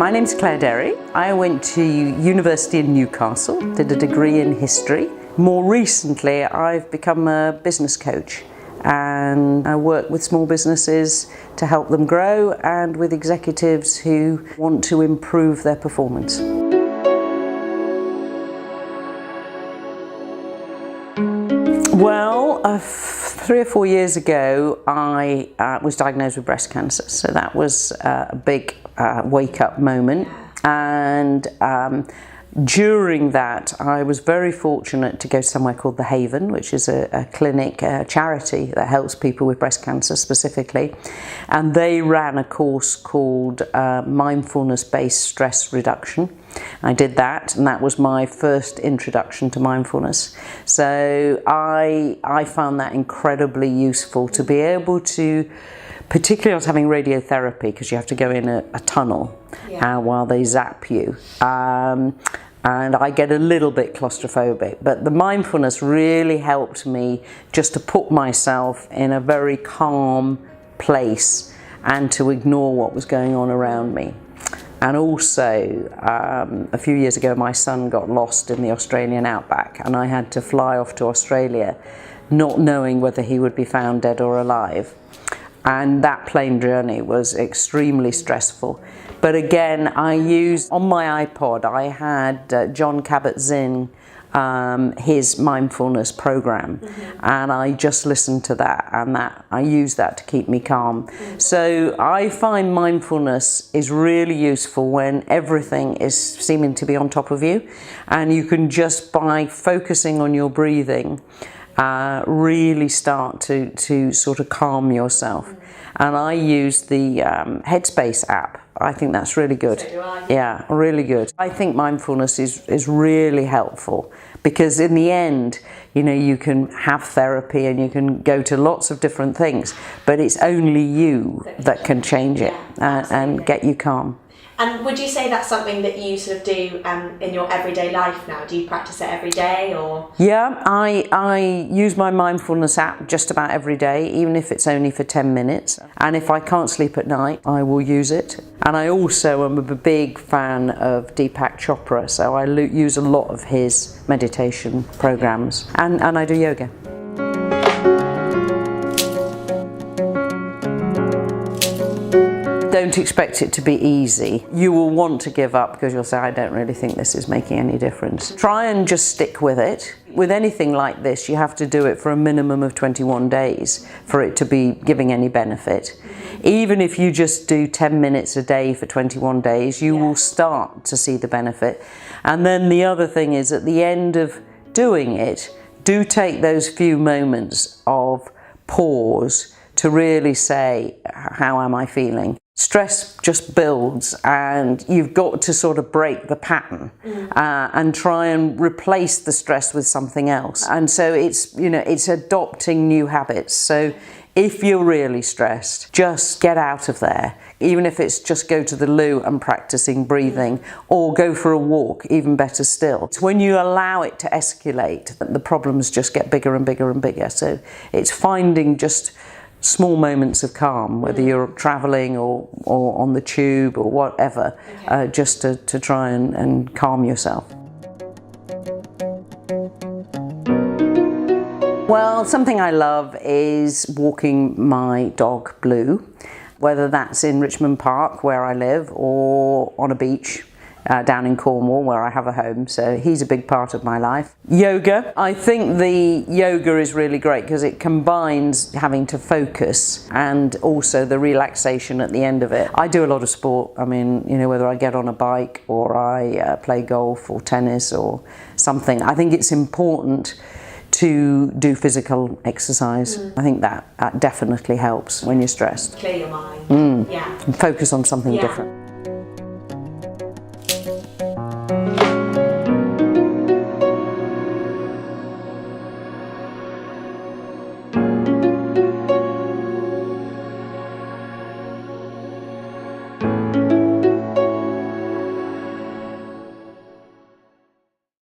My name's Claire Derry. I went to university in Newcastle, did a degree in history. More recently, I've become a business coach and I work with small businesses to help them grow and with executives who want to improve their performance. Well, 3 or 4 years ago, I was diagnosed with breast cancer, so that was a big wake-up moment. And during that, I was very fortunate to go to somewhere called The Haven, which is a clinic, a charity that helps people with breast cancer specifically. And they ran a course called mindfulness-based stress reduction. I did that, and that was my first introduction to mindfulness. So I found that incredibly useful to be able to, particularly I was having radiotherapy because you have to go in a tunnel while they zap you. And I get a little bit claustrophobic, but the mindfulness really helped me just to put myself in a very calm place and to ignore what was going on around me. And also, a few years ago, my son got lost in the Australian outback and I had to fly off to Australia, not knowing whether he would be found dead or alive. And that plane journey was extremely stressful. But again, I used, on my iPod, I had John Kabat-Zinn, his mindfulness program, and I just listened to that, and I used that to keep me calm. So I find mindfulness is really useful when everything is seeming to be on top of you, and you can just, by focusing on your breathing, really start to sort of calm yourself. And I use the Headspace app. I think that's really good. So do I. Yeah, really good. I think mindfulness is really helpful because in the end, you know, you can have therapy and you can go to lots of different things, but it's only you that can change it and get you calm. And would you say that's something that you sort of do in your everyday life now? Do you practice it every day or? Yeah, I use my mindfulness app just about every day, even if it's only for 10 minutes. And if I can't sleep at night, I will use it. And I also am a big fan of Deepak Chopra, so I use a lot of his meditation programs. And I do yoga. Don't expect it to be easy. You will want to give up because you'll say, I don't really think this is making any difference. Try and just stick with it. With anything like this, you have to do it for a minimum of 21 days for it to be giving any benefit. Even if you just do 10 minutes a day for 21 days, you will start to see the benefit. And then the other thing is, at the end of doing it, do take those few moments of pause to really say, how am I feeling? Stress just builds and you've got to sort of break the pattern and try and replace the stress with something else. And so it's, you know, it's adopting new habits. So if you're really stressed, just get out of there. Even if it's just go to the loo and practicing breathing or go for a walk, even better still. It's when you allow it to escalate that the problems just get bigger and bigger and bigger. So it's finding just small moments of calm, whether you're travelling or on the tube or whatever, just to try and calm yourself. Well, something I love is walking my dog Blue, whether that's in Richmond Park where I live or on a beach down in Cornwall where I have a home, so he's a big part of my life. Yoga, I think the yoga is really great because it combines having to focus and also the relaxation at the end of it. I do a lot of sport. I mean, you know, whether I get on a bike or I play golf or tennis or something, I think it's important to do physical exercise. I think that definitely helps when you're stressed. Clear your mind. Yeah. And focus on something different.